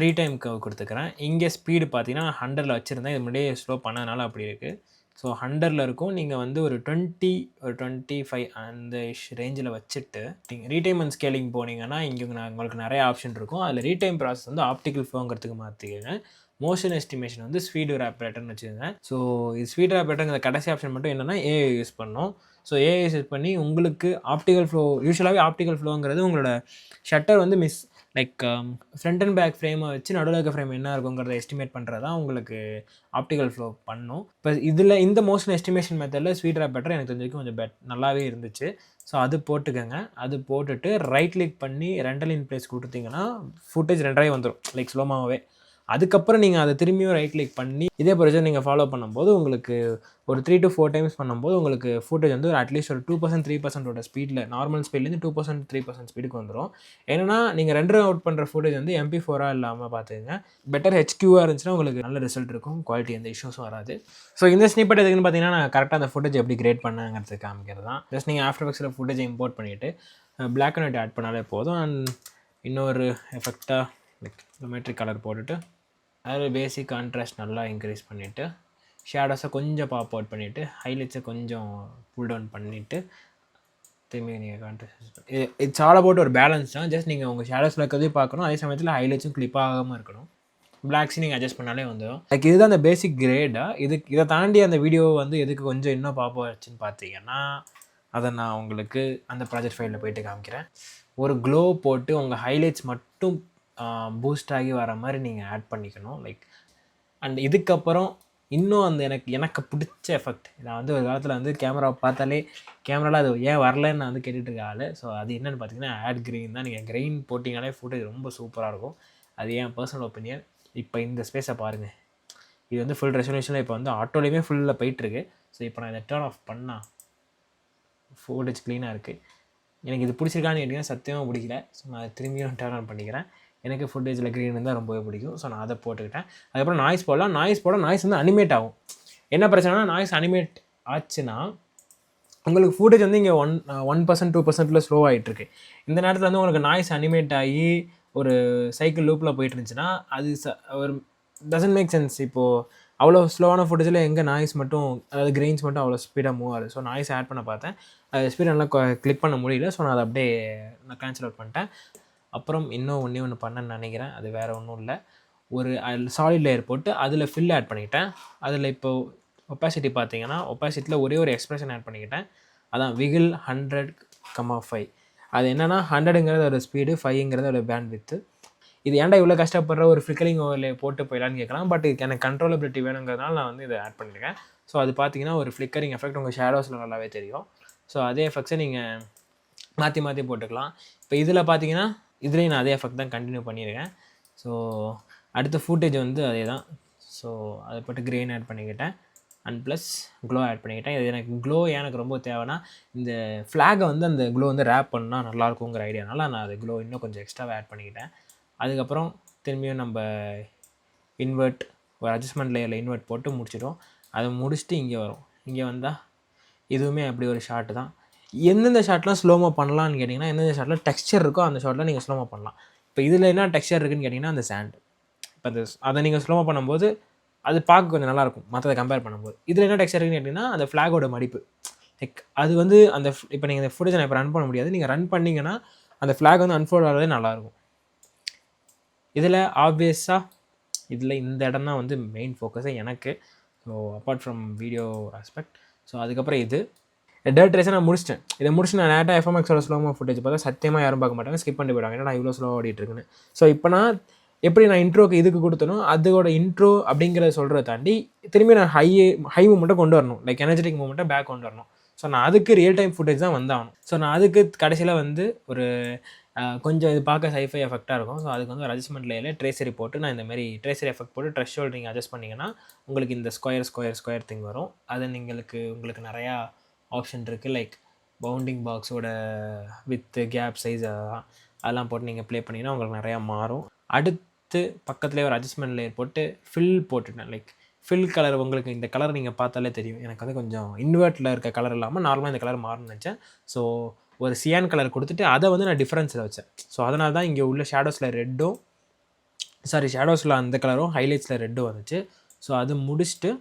ரீடைம் கர்வ் கொடுத்துக்கிறேன். இங்கே ஸ்பீடு பார்த்தீங்கன்னா 100ல் வச்சுருந்தேன். இது முன்னாடியே ஸ்லோ பண்ணதுனால அப்படி இருக்குது. ஸோ 100ல் இருக்கும். நீங்கள் வந்து ஒரு 20 ஒரு 25 அந்த ரேஞ்சில் வச்சுட்டு நீங்கள் ரீடைம் அண்ட் ஸ்கேலிங் போனீங்கன்னா இங்கே உங்களுக்கு நிறைய ஆப்ஷன் இருக்கும். அதில் ரீடைம் ப்ராசஸ் வந்து ஆப்டிக்கல் ஃப்ளோங்கிறதுக்கு மாற்றிக்கங்க. மோஷன் எஸ்டிமேஷன் வந்து ஸ்பீடு ரேப்பரேட்டர்னு வச்சுக்கோங்க. ஸோ இது ஸ்பீட் ரேப்பரேட்டருங்கிற கடைசி ஆப்ஷன் மட்டும் என்னென்னா ஏஐ யூஸ் பண்ணோம். ஸோ ஏஐ யூஸ் பண்ணி உங்களுக்கு ஆப்டிக்கல் ஃப்ளோ யூஸ்வலாகவே ஆப்டிக்கல் ஃப்ளோங்கிறது உங்களோட ஷட்டர் வந்து லைக் ஃப்ரண்ட் அண்ட் பேக் ஃப்ரேமை வச்சு நடுவில் இருக்க ஃப்ரேம் என்ன இருக்குங்கிறத எஸ்டிமேட் பண்ணுறது தான் உங்களுக்கு ஆப்டிக்கல் ஃப்ளோ பண்ணும். இப்போ இதில் இந்த மோஷன் எஸ்டிமேஷன் மெத்தடில் ஸ்பீட் ரேப்பரேட்டர் எனக்கு தெரிஞ்ச வரைக்கும் கொஞ்சம் நல்லாவே இருந்துச்சு. ஸோ அது போட்டுக்கோங்க. அது போட்டுட்டு ரைட் கிளிக் பண்ணி ரெண்டல் இன் பிளேஸ் கொடுத்தீங்கன்னா ஃபுட்டேஜ் ரெண்டரை வந்துடும் லைக் ஸ்லோமாகவே. அதுக்கப்புறம் நீங்கள் அதை திரும்பியும் ரைட் கிளிக் பண்ணி இதே ப்ரொசீஜர் நீங்கள் ஃபாலோ பண்ணும்போது உங்களுக்கு ஒரு 3 to 4 டைம்ஸ் பண்ணும்போது உங்களுக்கு ஃபுட்டேஜ் வந்து ஒரு அட்லீஸ்ட் ஒரு 2% 3% ஸ்பீடில் நார்மல் ஸ்பீட்லேருந்து 2% 3% ஸ்பீடுக்கு வந்துடும். ஏன்னா நீங்கள் ரெண்டரை அவுட் பண்ணுற ஃபுட்டேஜ் வந்து MP4 இல்லாமல் பார்த்துக்கங்க. பெட்டர் HQவாக இருந்துச்சுன்னா உங்களுக்கு நல்ல ரிசல்ட் இருக்கும். குவாலிட்டி எந்த இஷ்யூஸும் வராது. ஸோ இந்த ஸ்னிப்பெட் எதுக்குன்னு பார்த்தீங்கன்னா நான் கரெக்டாக அந்த ஃபுட்டேஜ் எப்படி கிரேட் பண்ணாங்கிறது காமிக்கிறது தான். ஜஸ்ட் நீங்கள் ஆஃப்டர் எஃபெக்ட்ஸில் ஃபுட்டேஜை இம்போர்ட் பண்ணிவிட்டு பிளாக் அண்ட் ஒயிட் ஆட் பண்ணாலே போதும். அண்ட் இன்னொரு எஃபெக்டாக லைக் ஜியோமெட்ரிக் கலர் போட்டுட்டு அதில் பேசிக் கான்ட்ராஸ்ட் நல்லா இன்க்ரீஸ் பண்ணிவிட்டு ஷேடோஸை கொஞ்சம் பாப் அவுட் பண்ணிவிட்டு ஹைலைட்ஸை கொஞ்சம் புல் டவுன் பண்ணிவிட்டு திரும்பி நீங்கள் கான்ட்ராஸ்ட் இட்ஸ் ஆல் அபவுட் ஒரு பேலன்ஸ் தான். ஜஸ்ட் நீங்கள் உங்கள் ஷேடோஸில் இருக்கிறதையும் பார்க்கணும். அதே சமயத்தில் ஹைலைட்ஸும் கிளிப் ஆகாமல் இருக்கணும். பிளாக்ஸையும் நீங்கள் அட்ஜஸ்ட் பண்ணாலே வந்துடும். லைக் இதுதான் அந்த பேசிக் கிரேடாக. இதை தாண்டி அந்த வீடியோ வந்து எதுக்கு கொஞ்சம் இன்னும் பாப் ஆச்சுன்னு பார்த்தீங்கன்னா அதை நான் உங்களுக்கு அந்த ப்ராஜெக்ட் ஃபைலில் போய்ட்டு காமிக்கிறேன். ஒரு க்ளோ போட்டு உங்கள் ஹைலைட்ஸ் மட்டும் பூஸ்ட் ஆகி வர மாதிரி நீங்கள் ஆட் பண்ணிக்கணும். லைக் அண்ட் இதுக்கப்புறம் இன்னும் அந்த எனக்கு பிடிச்ச எஃபெக்ட் நான் வந்து ஒரு காலத்தில் வந்து கேமரா பார்த்தாலே கேமராவில் அது ஏன் வரலன்னு நான் வந்து கேட்டுட்டு இருக்க ஆள். ஸோ அது என்னென்னு பார்த்தீங்கன்னா ஆட் கிரெயின் தான். நீங்கள் கிரெயின் போட்டிங்கனாலே ஃபுட்டேஜ் ரொம்ப சூப்பராக இருக்கும். அது என் பர்சனல் ஒப்பீனியன். இப்போ இந்த ஸ்பேஸை பாருங்கள். இது வந்து ஃபுல் ரெசல்யூஷனில் இப்போ வந்து ஆட்டோலேயுமே ஃபுல்லில் போயிட்டுருக்கு. ஸோ இப்போ நான் இதை டர்ன் ஆஃப் பண்ணால் ஃபுட்டேஜ் க்ளீனாக இருக்குது. எனக்கு இது பிடிச்சிருக்கான்னு கேட்டிங்கன்னா சத்தியமாக பிடிக்கல. ஸோ நான் திரும்பியும் டர்ன் ஆன் பண்ணிக்கிறேன். எனக்கு ஃபுட்டேஜில் க்ரீன் இருந்தால் ரொம்பவே பிடிக்கும். ஸோ நான் அதை போட்டுக்கிட்டேன். அதுக்கப்புறம் நாய்ஸ் போடலாம். நாய்ஸ் வந்து அனிமேட் ஆகும். என்ன பிரச்சனைனா நாய்ஸ் அனிமேட் ஆச்சுன்னா உங்களுக்கு ஃபுட்டேஜ் வந்து இங்கே 1% 2%ல ஸ்லோ ஆகிட்டுருக்கு. இந்த நேரத்தில் வந்து உங்களுக்கு நாய்ஸ் அனிமேட் ஆகி ஒரு சைக்கிள் லூப்பில் போயிட்டு இருந்துச்சுன்னா அது ஒரு டசன்ட் மேக் சென்ஸ். இப்போது அவ்வளோ ஸ்லோவான ஃபுட்டேஜில் எங்கே நாய்ஸ் மட்டும், அதாவது கிரெயின்ஸ் மட்டும் அவ்வளோ ஸ்பீடாக மூவ் ஆகுது. ஸோ நாய்ஸ் ஆட் பண்ண பார்த்தேன், அது ஸ்பீட் நல்லா கிளிக் பண்ண முடியல. ஸோ நான் அதை அப்படியே கேன்சல் அவுட் பண்ணிட்டேன். அப்புறம் இன்னும் ஒன்று பண்ணேன்னு நினைக்கிறேன். அது வேறு ஒன்றும் இல்லை, ஒரு சாலிட் லேயர் போட்டு அதில் ஃபில் ஆட் பண்ணிக்கிட்டேன். அதில் இப்போது ஒப்பாசிட்டி பார்த்தீங்கன்னா ஒப்பாசிட்டியில் ஒரே ஒரு எக்ஸ்பிரஷன் ஆட் பண்ணிக்கிட்டேன். அதான் விகில் 100,5. அது என்னென்னா 100ங்கிறது ஒரு ஸ்பீடு, 5ங்கிறது ஒரு பேண்ட் வித்து. இது ஏன்டா இவ்வளோ கஷ்டப்படுற ஒரு ஃப்ளிக்கரிங் ஓவரில் போட்டு போயிடலான்னு கேட்கலாம். பட் இதுக்கு எனக்கு கண்ட்ரோலபிலிட்டி வேணுங்கிறதுனால நான் வந்து இதை ஆட் பண்ணியிருக்கேன். ஸோ அது பார்த்தீங்கன்னா ஒரு ஃப்ளிக்கரிங் எஃபெக்ட் உங்கள் ஷேடோஸில் நல்லாவே தெரியும். ஸோ அதே எஃபெக்ட்ஸை நீங்கள் மாற்றி போட்டுக்கலாம். இப்போ இதில் பார்த்தீங்கன்னா இதுலேயும் நான் அதே எஃபெக்ட் தான் கண்டினியூ பண்ணியிருக்கேன். ஸோ அடுத்த ஃபுட்டேஜ் வந்து அதே தான். ஸோ அதை போட்டு கிரெயின் ஆட் பண்ணிக்கிட்டேன் அண்ட் ப்ளஸ் க்ளோ ஆட் பண்ணிக்கிட்டேன். இது எனக்கு க்ளோ எனக்கு ரொம்ப தேவைன்னா இந்த ஃப்ளாகை வந்து அந்த க்ளோ வந்து ரேப் பண்ணால் நல்லாயிருக்குங்கிற ஐடியானால நான் அது க்ளோ இன்னும் கொஞ்சம் எக்ஸ்ட்ராவே ஆட் பண்ணிக்கிட்டேன். அதுக்கப்புறம் திரும்பியும் நம்ம இன்வெர்ட் ஒரு அட்ஜஸ்ட்மெண்ட் லேயரில் இன்வெர்ட் போட்டு முடிச்சிடும். அதை முடிச்சுட்டு இங்கே வரும். இங்கே வந்தால் இதுவுமே அப்படி ஒரு ஷாட்டு தான். எந்தெந்த ஷாட்லாம் ஸ்லோமோ பண்ணலான்னு கேட்டிங்கன்னா, எந்தெந்த ஷாட்டில் டெக்ஸ்சர் இருக்கோ அந்த ஷாட்டில் நீங்கள் ஸ்லோமோ பண்ணலாம். இப்போ இதில் என்ன டெக்ஸ்சர் இருக்குதுன்னு கேட்டிங்கன்னா அந்த சாண்ட். இப்போ அதை நீங்கள் ஸ்லோமோ பண்ணும்போது அது பார்க்க கொஞ்சம் நல்லாயிருக்கும் மற்றதை கம்பேர் பண்ணும்போது. இதில் என்ன டெக்ஸ்சர் இருக்குன்னு கேட்டிங்கன்னா அந்த ஃப்ளாகோட மடிப்பு. லைக் அது வந்து அந்த இப்போ நீங்கள் இந்த ஃபுட்டேஜை நான் இப்போ ரன் பண்ண முடியாது. நீங்கள் ரன் பண்ணிங்கன்னா அந்த ஃப்ளாக் வந்து அன்ஃபோல்ட் ஆகிறதே நல்லாயிருக்கும். இதில் ஆப்வியஸாக இதில் இந்த இடம் தான் வந்து மெயின் ஃபோக்கஸே எனக்கு. So apart from video aspect. So அதுக்கப்புறம் இது டர்ட் ரேஸை நான் முடிச்சிட்டேன். இதை முடிச்சு நான் டேட்டா எஃப்எம்எக்ஸோட ஸ்லோமோ ஃபுட்டேஜ் பார்த்தா சத்தியமாக யாரும் பார்க்க மாட்டாங்க, ஸ்கிப் பண்ணி போயிடுவாங்க. ஏன்னா நான் இவ்வளோ ஸ்லோ ஓடிட்டுருக்குன்னு. ஸோ இப்போ நான் எப்படி நான் இன்ட்ரோக்கு இதுக்கு கொடுத்தனும் அதோட இன்ட்ரோ அப்படிங்கிறத சொல்கிறத தாண்டி திரும்பி நான் ஹை மூமெண்ட்டை கொண்டு வரணும், லைக் எனர்ஜெட்டிக் மூமெண்ட்டை பேக் கொண்டு வரணும். ஸோ நான் அதுக்கு ரியல் டைம் ஃபுட்டேஜ் தான் வந்தாகணும். ஸோ நான் அதுக்கு கடைசியில் வந்து ஒரு கொஞ்சம் இது பார்க்க சைஃபை எஃபெக்டாக இருக்கும். ஸோ அதுக்கு வந்து ஒரு அட்ஜஸ்ட்மெண்ட் லேயரில் ட்ரேசரி போட்டு நான் இந்தமாரி ட்ரேசரி எஃபெக்ட் போட்டு த்ரெஷ்ஹோல்ட் நீங்கள் அட்ஜஸ்ட் பண்ணிங்கன்னா உங்களுக்கு இந்த ஸ்கொயர் திங் வரும். அது உங்களுக்கு நிறையா ஆப்ஷன் இருக்குது, லைக் பவுண்டிங் பாக்ஸோட வித்து கேப் சைஸ் அதெல்லாம் போட்டு நீங்கள் ப்ளே பண்ணிங்கன்னா உங்களுக்கு நிறையா மாறும். அடுத்து பக்கத்துலேயே ஒரு அட்ஜஸ்ட்மெண்ட் லேயர் போட்டு ஃபில் போட்டுட்டேன். லைக் ஃபில் கலர் உங்களுக்கு இந்த கலர் நீங்கள் பார்த்தாலே தெரியும். எனக்கு வந்து கொஞ்சம் இன்வெர்ட்டில் இருக்க கலர் இல்லாமல் நார்மலாக இந்த கலர் மாறும்னு நினச்சேன். ஸோ ஒரு சியான் கலர் கொடுத்துட்டு அதை வந்து நான் டிஃப்ரென்ஸில் வச்சேன். ஸோ அதனால தான் இங்கே உள்ள ஷேடோஸில் அந்த கலரும் ஹைலைட்ஸில் ரெட்டும் வந்துச்சு. ஸோ அதை முடிச்சுட்டு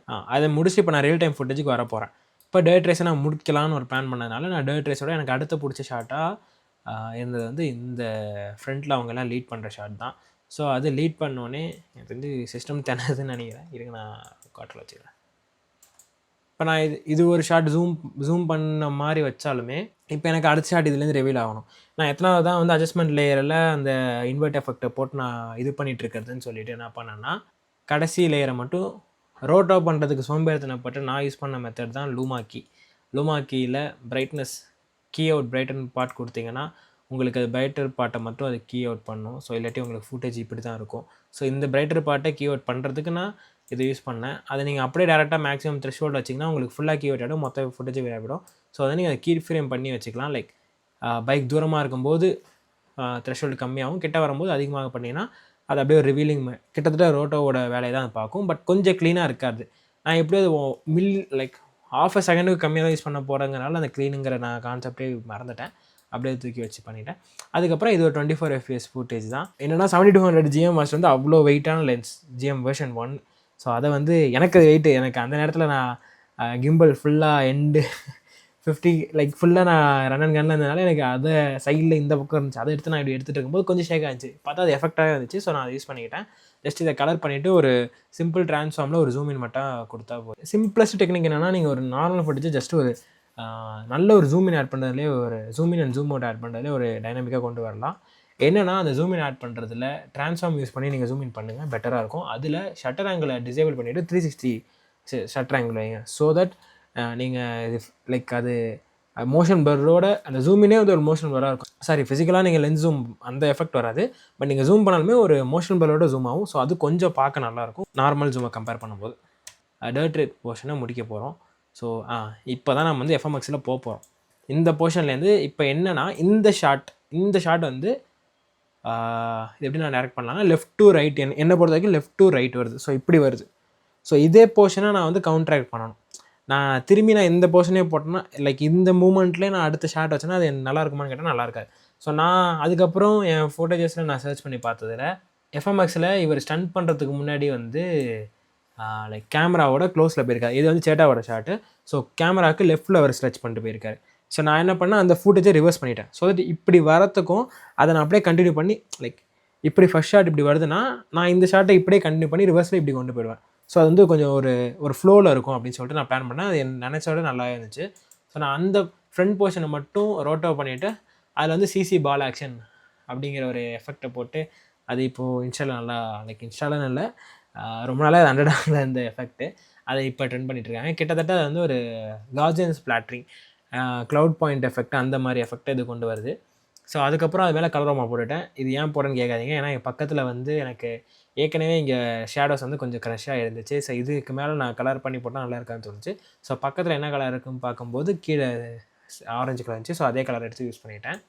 இப்போ நான் ரியல் டைம் ஃபுட்டேஜுக்கு வர போகிறேன். இப்போ டர்ட் ரேஸை நான் முடிக்கலான்னு ஒரு பிளான் பண்ணதுனால நான் டர்ட் ரேஸோட எனக்கு அடுத்த பிடிச்ச ஷாட்டாக இருந்தது வந்து இந்த ஃப்ரண்ட்டில் அவங்கெல்லாம் லீட் பண்ணுற ஷாட் தான். ஸோ அது லீட் பண்ணோடனே எனக்கு வந்து சிஸ்டம் திணறதுன்னு நினைக்கிறேன். இருங்க நான் காட்டில் வச்சுக்கிறேன். இப்போ நான் இது ஒரு ஷாட் ஜூம் பண்ண மாதிரி வச்சாலுமே இப்போ எனக்கு அடுத்த ஷாட் இதுலேருந்து ரிவீல் ஆகணும். நான் எத்தனாவது தான் வந்து அட்ஜஸ்ட்மெண்ட் லேயரில் அந்த இன்வெர்ட் எஃபெக்டை போட்டு நான் இது பண்ணிகிட்ருக்கிறதுன்னு சொல்லிட்டு என்ன பண்ணேன்னா கடைசி லேயரை மட்டும் ரோட்டோ பண்ணுறதுக்கு சோம்பேறித்தனப்பட்டு நான் யூஸ் பண்ண மெத்தட் தான் லூமாக்கியில் பிரைட்னஸ் அவுட் பிரைட்டன் பார்ட் கொடுத்தீங்கன்னா உங்களுக்கு அது பிரைட்டர் பார்ட்டை மட்டும் அது அவுட் பண்ணும். ஸோ இல்லாட்டி உங்களுக்கு ஃபுட்டேஜ் இப்படி தான் இருக்கும். ஸோ இந்த பிரைட்டர் பார்ட்டை அவுட் பண்ணுறதுக்கு நான் இது யூஸ் பண்ணேன். அதை நீங்கள் அப்படியே டேரெக்டாக மேக்ஸிமம் த்ரெஷ்ஹோல்ட் வச்சிங்கன்னா உங்களுக்கு ஃபுல்லாக அவுட் ஆகிடும், மொத்த ஃபுட்டேஜ் விடாவிடும். ஸோ அதை நீங்கள் அதை கீ ஃப்ரேம் பண்ணி வச்சுக்கலாம். லைக் பைக் தூரமாக இருக்கும்போது த்ரெஷ்ஹோல்டு கம்மியாகும், கிட்ட வரும்போது அதிகமாக பண்ணிங்கன்னா அது அப்படியே ஒரு ரிவீலிங் கிட்டத்தட்ட ரோட்டோவோட வேலையை தான் பார்க்கும். பட் கொஞ்சம் க்ளீனாக இருக்காது. நான் எப்படியும் லைக் ½ செகண்டுக்கு கம்மியாக தான் யூஸ் பண்ண போகிறேங்கிறனால அந்த க்ளீனுங்கிற நான் கான்செப்டே மறந்துட்டேன், அப்படியே தூக்கி வச்சு பண்ணிட்டேன். அதுக்கப்புறம் இது ஒரு 24 FPS ஃபுட்டேஜ் தான். என்னென்னா 7200 GM மாஸ்டர் வந்து அவ்வளோ வெயிட்டான லென்ஸ், GM வெர்ஷன் 1. ஸோ அதை வந்து எனக்கு வெயிட்டு, எனக்கு அந்த நேரத்தில் நான் கிம்பிள் ஃபுல்லாக எண்டு 50 லைக் ஃபுல்லாக நான் ரன் அண்ட் கன்னில் இருந்ததுனால எனக்கு அதை சைடில் இந்த பக்கம் இருந்துச்சு, அதை எடுத்து நான் இப்படி எடுத்துகிட்டு இருக்கும்போது கொஞ்சம் ஷேக் ஆச்சு. பார்த்தா அது எஃபெக்டாகவே இருந்துச்சு. ஸோ நான் அதை யூஸ் பண்ணிக்கிட்டேன். ஜஸ்ட் இதை கலர் பண்ணிவிட்டு ஒரு சிம்பிள் ட்ரான்ஸ்ஃபார்மில் ஒரு ஜூம் இன் மட்டும் கொடுத்தா போதும். சிம்பிளஸ்ட் டெக்னிக் என்னென்னா நீங்கள் ஒரு நார்மல் ஃபுட்டேஜ் ஜஸ்ட் ஒரு நல்ல ஒரு ஜூம் இன் ஆட் பண்ணுறதுலேயே ஒரு zoom in and zoom out add பண்ணுறதுலேயே ஒரு டைனமிக்காக கொண்டு வரலாம். என்னென்னா அந்த ஜூம் இன் ஆட் பண்ணுறதுல ட்ரான்ஸ்ஃபார்ம் யூஸ் பண்ணி நீங்கள் ஜூம் இன் பண்ணுங்கள், பெட்டராக இருக்கும். அதில் ஷட்டர் ஆங்கிளை டிசேபிள் பண்ணிவிட்டு 360 ஷட்டர் ஆங்கிள் வைங்க. ஸோ தட் நீங்கள் இது லைக் அது மோஷன் பரோட அந்த ஜூமினே வந்து ஒரு மோஷன் பராக இருக்கும். ஃபிசிக்கலாக நீங்கள் லென்ஸ் ஜூம் அந்த எஃபெக்ட் வராது, பட் நீங்கள் ஜூம் பண்ணாலுமே ஒரு மோஷன் பரோட ஜூம் ஆகும். ஸோ அது கொஞ்சம் பார்க்க நல்லாயிருக்கும் நார்மல் ஜூமை கம்பேர் பண்ணும்போது. டர்ட் ரேட் போர்ஷனை முடிக்க போகிறோம். ஸோ இப்போ தான் நம்ம வந்து எஃப்எம்எக்ஸில் போகிறோம். இந்த போர்ஷன்லேருந்து இப்போ என்னென்னா இந்த ஷாட் வந்து இது எப்படி நான் டேரக்ட் பண்ணலாம்னா லெஃப்ட் டு ரைட் என்னை பொறுத்த வரைக்கும் லெஃப்ட் டு ரைட் வருது. ஸோ இப்படி வருது. ஸோ இதே போர்ஷனை நான் வந்து கவுண்ட்ராக்ட் பண்ணணும். நான் திரும்பி நான் இந்த போர்ஷனே போட்டேன்னா லைக் இந்த மூமெண்ட்லேயே நான் அடுத்த ஷாட் வச்சேன்னா அது நல்லா இருக்குமான்னு கேட்டால் நல்லா இருக்காது. ஸோ நான் அதுக்கப்புறம் என் ஃபோட்டோஜஸில் நான் சர்ச் பண்ணி பார்த்ததில் எஃப்எம்எக்ஸில் இவர் ஸ்டண்ட் பண்ணுறதுக்கு முன்னாடி வந்து லைக் கேமராவோட க்ளோஸில் போயிருக்காரு. இது வந்து சேட்டாவோட ஷாட்டு. ஸோ கேமராவுக்கு லெஃப்ட்டில் அவர் ஸ்ட்ரெச் பண்ணிட்டு போயிருக்காரு. ஸோ நான் என்ன பண்ணேன், அந்த ஃபுட்டேஜை ரிவர்ஸ் பண்ணிட்டேன். ஸோ தட் இப்படி வரத்துக்கும் அதை நான் அப்படியே கண்டினியூ பண்ணி லைக் இப்படி ஃபஸ்ட் ஷாட் இப்படி வருதுன்னா நான் இந்த ஷாட்டை இப்படியே கண்டினியூ பண்ணி ரிவர்ஸில் இப்படி கொண்டு போயிடுவேன். ஸோ அது வந்து கொஞ்சம் ஒரு ஃப்ளோவில் இருக்கும் அப்படின்னு சொல்லிட்டு நான் பிளான் பண்ணேன். அது நினச்சோட நல்லா இருந்துச்சு. ஸோ நான் அந்த ஃப்ரண்ட் போர்ஷனை மட்டும் ரோட்டோ பண்ணிவிட்டு அதில் வந்து சிசி பால் ஆக்ஷன் அப்படிங்கிற ஒரு எஃபெக்டை போட்டு அது இப்போது இன்ஸ்டாவில் நல்லா லைக் இன்ஸ்டாலன்னு இல்லை ரொம்ப நாளாக அது அண்டர்டாகில் இந்த எஃபெக்ட்டு அதை இப்போ ட்ரெண்ட் பண்ணிகிட்ருக்காங்க. கிட்டத்தட்ட அது வந்து ஒரு கார்ஜியன் ஸ்ப்ளாட்ரிங் க்ளவுட் பாயிண்ட் எஃபெக்ட் அந்த மாதிரி எஃபெக்டை இது கொண்டு வருது. ஸோ அதுக்கப்புறம் அது மேலே கலரோமா போட்டுவிட்டேன். இது ஏன் போட்டேன்னு கேட்காதீங்க, ஏன்னா என் பக்கத்தில் வந்து எனக்கு ஏற்கனவே இங்கே ஷேடோஸ் வந்து கொஞ்சம் க்ரஷ்ஷாக இருந்துச்சு. ஸோ இதுக்கு மேலே நான் கலர் பண்ணி போட்டால் நல்லா இருக்கான்னு தோணுச்சு. ஸோ பக்கத்தில் என்ன கலர் இருக்குன்னு பார்க்கும்போது கீழே ஆரஞ்சு கலர் இருந்துச்சு. ஸோ அதே கலர் எடுத்து யூஸ் பண்ணிட்டேன்.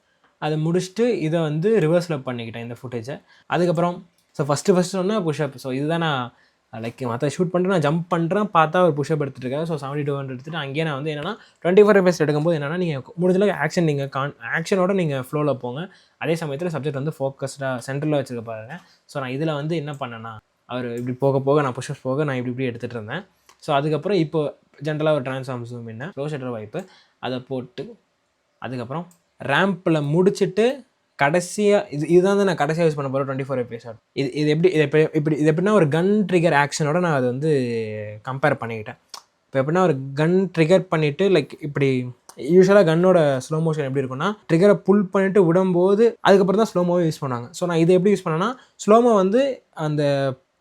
அதை முடிச்சுட்டு இதை வந்து ரிவர்ஸில் பண்ணிக்கிட்டேன் இந்த ஃபுட்டேஜை. அதுக்கப்புறம் ஸோ ஃபஸ்ட்டு சொன்னால் புஷ்அப். ஸோ இதுதான் நான் லைக் மற்ற ஷூட் பண்ணிட்டு நான் ஜம்ப் பண்ணுறேன், பார்த்தா ஒரு புஷ்அப் எடுத்துகிட்டு. ஸோ 7200 எடுத்துகிட்டு அங்கேயே நான் வந்து என்னென்னா 24 FPS எடுக்கும்போது என்னென்னா நீங்கள் முடிஞ்சளவுக்கு ஆக்ஷன் நீங்கள் ஆக்ஷனோட நீங்கள் ஃப்ளோவில் போங்க. அதே சமயத்தில் சப்ஜெக்ட் வந்து ஃபோக்கஸ்டாக சென்டரில் வச்சுருக்க பாருங்க. ஸோ நான் இதில் வந்து என்ன பண்ணேன்னா அவர் இப்படி போக நான் புஷ்அப் போக நான் இப்படி எடுத்துகிட்டு இருந்தேன். ஸோ அதுக்கப்புறம் இப்போ ஜென்ரலாக ஒரு ட்ரான்ஸ்ஃபார்ம் ஜூம் என்ன க்ளோஸ் ஷட்டர் வைப்பு அதை போட்டு அதுக்கப்புறம் ரேம்பில் முடிச்சுட்டு கடைசியாக இதுதான் வந்து நான் கடைசியாக யூஸ் பண்ண போகிறேன் 24 FPS ஷாட். இது எப்படின்னா ஒரு கன் ட்ரிகர் ஆக்ஷனோட நான் அதை வந்து கம்பேர் பண்ணிக்கிட்டேன். இப்போ எப்படின்னா ஒரு கன் ட்ரிகர் பண்ணிவிட்டு லைக் இப்படி யூஸ்வலாக கன்னோட ஸ்லோ மோஷன் எப்படி இருக்குன்னா ட்ரிகரை புல் பண்ணிவிட்டு விடும்போது அதுக்கப்புறம் தான் ஸ்லோமோவே யூஸ் பண்ணாங்க. ஸோ நான் இதை எப்படி யூஸ் பண்ணேன்னா ஸ்லோமோ வந்து அந்த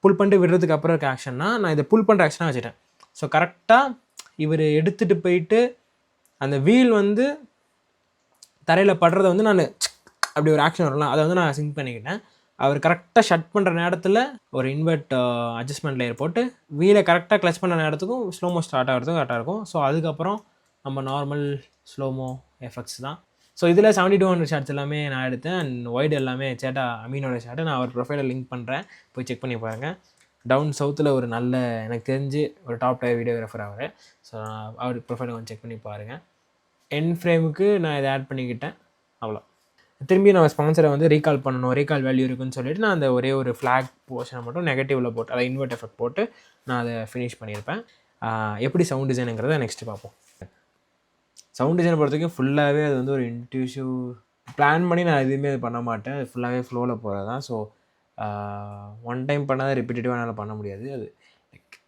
புல் பண்ணிட்டு விடுறதுக்கு அப்புறம் இருக்க ஆக்ஷன்னா நான் இதை புல் பண்ணுற ஆக்ஷனாக வச்சுட்டேன். ஸோ கரெக்டாக இவர் எடுத்துகிட்டு போயிட்டு அந்த வீல் வந்து தரையில் படுறதை வந்து நான் அப்படி ஒரு ஆக்ஷன் வரலாம், அதை வந்து நான் சிங்க் பண்ணிக்கிட்டேன். அவர் கரெக்டாக ஷட் பண்ணுற நேரத்தில் ஒரு இன்வெர்ட் அட்ஜஸ்ட்மெண்ட் லேயர் போட்டு வீலை கரெக்டாக கிளச் பண்ணுற நேரத்துக்கும் ஸ்லோமோ ஸ்டார்ட் ஆகிறதுக்கும் கரெக்டாக இருக்கும். ஸோ அதுக்கப்புறம் நம்ம நார்மல் ஸ்லோமோ எஃபெக்ட்ஸ் தான். ஸோ இதில் 7200 ஷாட்ஸ் எல்லாமே நான் எடுத்தேன். அண்ட் ஒய்டு எல்லாமே சேட்டா அமீனோட ஷாட்டை நான் அவர் ப்ரொஃபைலில் லிங்க் பண்ணுறேன், போய் செக் பண்ணி பாருங்கள். டவுன் சவுத்தில் ஒரு நல்ல எனக்கு தெரிஞ்சு ஒரு டாப் டயர் வீடியோகிராஃபர் அவர். ஸோ அவர் ப்ரொஃபைலை கொஞ்சம் செக் பண்ணி பாருங்கள். என் ஃப்ரேமுக்கு நான் இதை ஆட் பண்ணிக்கிட்டேன். அவ்வளோ திரும்பி நம்ம ஸ்பான்சரை வந்து ரீகால் பண்ணணும், ரீகால் வேல்யூ இருக்குன்னு சொல்லிட்டு நான் அந்த ஒரே ஒரு ஃப்ளாக் போர்ஷனை மட்டும் நெகட்டிவில் போட்டு அதை இன்வெர்ட் எஃபெக்ட் போட்டு நான் அதை ஃபினிஷ் பண்ணியிருப்பேன். எப்படி சவுண்ட் டிசைனுங்கிறத நெக்ஸ்ட்டு பார்ப்போம். சவுண்ட் டிசைனை பொறுத்த வரைக்கும் ஃபுல்லாகவே அது வந்து ஒரு இன்ட்யூசிவ் பிளான் பண்ணி நான் எதுவுமே அது பண்ண மாட்டேன். அது ஃபுல்லாகவே ஃப்ளோவில் போகிறது தான். ஸோ ஒன் டைம் பண்ணாத ரிப்பீட்டேட்டிவாக என்னால் பண்ண முடியாது. அது லைக்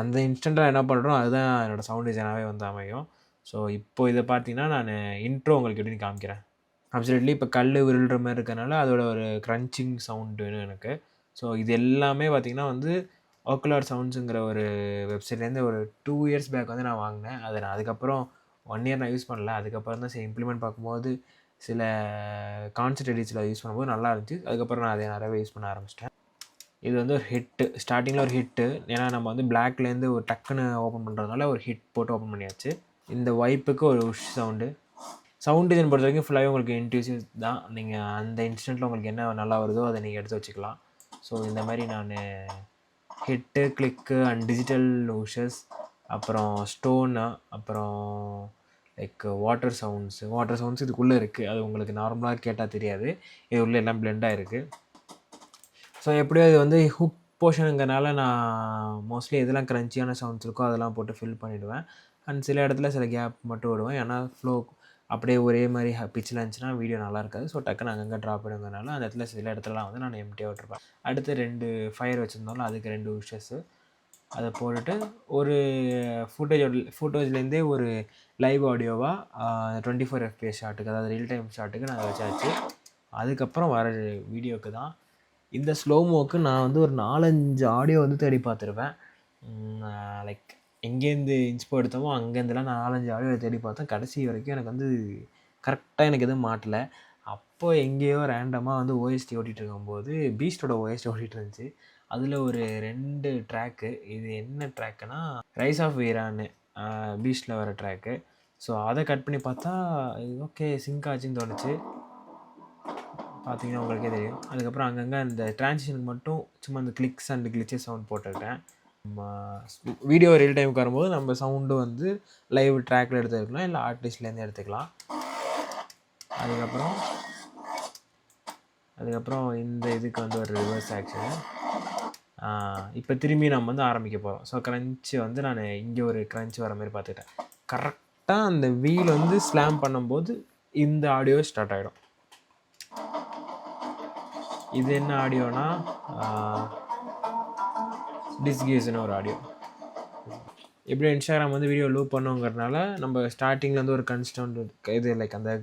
அந்த இன்ஸ்டண்ட்டாக என்ன பண்ணுறோம் அதுதான் என்னோடய சவுண்ட் டிசைனாகவே வந்து அமையும். ஸோ இப்போது இதை பார்த்தீங்கன்னா நான் இன்ட்ரோ உங்களுக்கு எப்படின்னு காமிக்கிறேன். அப்சல்யூட்லி இப்போ கல் விருள்ற மாதிரி இருக்கனால அதோட ஒரு க்ரன்ச்சிங் சவுண்ட் வேணும் எனக்கு. ஸோ இது எல்லாமே பார்த்திங்கன்னா வந்து ஓக்குலர் சவுண்ட்ஸுங்கிற ஒரு வெப்சைட்லேருந்து ஒரு 2 இயர்ஸ் பேக் வந்து நான் வாங்கினேன். அதை நான் அதுக்கப்புறம் 1 இயர் நான் யூஸ் பண்ணல. அதுக்கப்புறம் தான் சரி இம்ப்ளிமெண்ட் பார்க்கும்போது சில கான்செப்ட் எடிட்ஸில் யூஸ் பண்ணும்போது நல்லா இருந்துச்சு. அதுக்கப்புறம் நான் அதை நிறையவே யூஸ் பண்ண ஆரம்பிச்சிட்டேன். இது வந்து ஒரு ஹிட்டு, ஸ்டார்டிங்கில் ஒரு ஹிட்டு. ஏன்னா நம்ம வந்து பிளாக்லேருந்து ஒரு டக்குன்னு ஓப்பன் பண்ணுறதுனால ஒரு ஹிட் போட்டு ஓப்பன் பண்ணியாச்சு. இந்த வைப்புக்கு ஒரு உஷ் சவுண்ட் டிசைன் பொறுத்த வரைக்கும் ஃபுல்லாகவே உங்களுக்கு இன்ட்யூசிவ் தான். நீங்கள் அந்த இன்ஸ்டன்ட்டில் உங்களுக்கு என்ன நல்லா வருதோ அதை நீங்கள் எடுத்து வச்சுக்கலாம். ஸோ இந்த மாதிரி நான் ஹிட்டு, கிளிக்கு அண்ட் டிஜிட்டல் உஷஸ், அப்புறம் ஸ்டோனு, அப்புறம் லைக் வாட்டர் சவுண்ட்ஸ் இதுக்குள்ளே இருக்குது. அது உங்களுக்கு நார்மலாக கேட்டால் தெரியாது, இது உள்ளே எல்லாம் பிளெண்டாக இருக்குது. ஸோ எப்படியோ இது வந்து ஹுக் போர்ஷனுங்கிறனால நான் மோஸ்ட்லி எதெல்லாம் க்ரன்ச்சியான சவுண்ட்ஸ் இருக்கோ அதெல்லாம் போட்டு ஃபில் பண்ணிவிடுவேன். அண்ட் சில இடத்துல சில கேப் மட்டும் விடுவேன். ஏன்னா ஃப்ளோ அப்படியே ஒரே மாதிரி பிச்சில் இருந்துச்சுன்னா வீடியோ நல்லா இருக்காது. ஸோ டக்குன்னு அங்கங்கே ட்ராப் பண்ணுங்கிறனால அந்த இடத்துல சில இடத்துலலாம் வந்து நான் எம்டியாக விட்டுருப்பேன். அடுத்து 2 ஃபயர் வச்சுருந்தாலும் அதுக்கு 2 விஷஸ்ஸு அதை போட்டுட்டு ஒரு ஃபுட்டேஜ்லேருந்தே ஒரு லைவ் ஆடியோவாக 24 FPS ஷாட்டுக்கு, அதாவது ரியல் டைம் ஷாட்டுக்கு நான் வச்சாச்சு. அதுக்கப்புறம் வர வீடியோவுக்கு தான் இந்த ஸ்லோமோக்கு நான் வந்து ஒரு 4-5 ஆடியோ வந்து தேடி பார்த்துருப்பேன். லைக் எங்கேருந்து இன்ஸ்போ எடுத்தோமோ அங்கேருந்துலாம் நான் 4-5 ஆடியோ தேடி பார்த்தேன். கடைசி வரைக்கும் எனக்கு வந்து கரெக்டாக எனக்கு எதுவும் மாட்டலை. அப்போ எங்கேயோ ரேண்டமாக வந்து ஓஎஸ்டி ஓட்டிகிட்டு இருக்கும்போது பீஸ்டோட ஓஎஸ்டி ஓட்டிகிட்டு இருந்துச்சு. அதில் ஒரு 2 ட்ராக்கு. இது என்ன ட்ராக்குனா ரைஸ் ஆஃப் வீரான்னு பீஸ்டில் வர ட்ராக்கு. ஸோ அதை கட் பண்ணி பார்த்தா ஓகே சிங்க் ஆச்சுன்னு தோணுச்சு. பார்த்தீங்கன்னா உங்களுக்கே தெரியும். அதுக்கப்புறம் அங்கங்கே அந்த ட்ரான்சிஷனுக்கு மட்டும் சும்மா அந்த கிளிக்ஸ் அண்ட் கிளிச்சஸ் சவுண்ட் போட்டுக்கிட்டேன். வீடியோ ரியல் டைமுக்கு வரும்போது நம்ம சவுண்டு வந்து லைவ் ட்ராக்கில் எடுத்துக்கலாம், இல்லை ஆர்டிஸ்ட்லேருந்து எடுத்துக்கலாம். அதுக்கப்புறம் இந்த இதுக்கு வந்து ஒரு ரிவர்ஸ் ஆக்ஷன். இப்போ திரும்பி நம்ம வந்து ஆரம்பிக்க போகிறோம். ஸோ க்ரன்ச்சு வந்து நான் இங்கே ஒரு க்ரன்ச் வர மாதிரி பார்த்துக்கிட்டேன். கரெக்டாக அந்த வீல் வந்து ஸ்லாம் பண்ணும்போது இந்த ஆடியோ ஸ்டார்ட் ஆகிடும். இது என்ன ஆடியோனா டிஸ்கியூஸ்னு ஒரு ஆடியோ. எப்படி இன்ஸ்டாகிராம் வந்து வீடியோ லூப் பண்ணுங்கிறதுனால நம்ம ஸ்டார்டிங்கில் ஒரு கன்ஸ்டன்ட் இது லைக் அந்த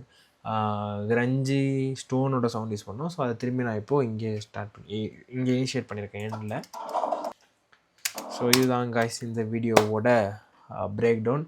கிரஞ்சி ஸ்டோனோட சவுண்ட் யூஸ் பண்ணோம். ஸோ அதை திரும்பி நான் இப்போது இங்கே இனிஷியேட் பண்ணியிருக்கேன் எண்டில். ஸோ இதுதான் காய்ஸ் இந்த வீடியோவோட பிரேக் டவுன்.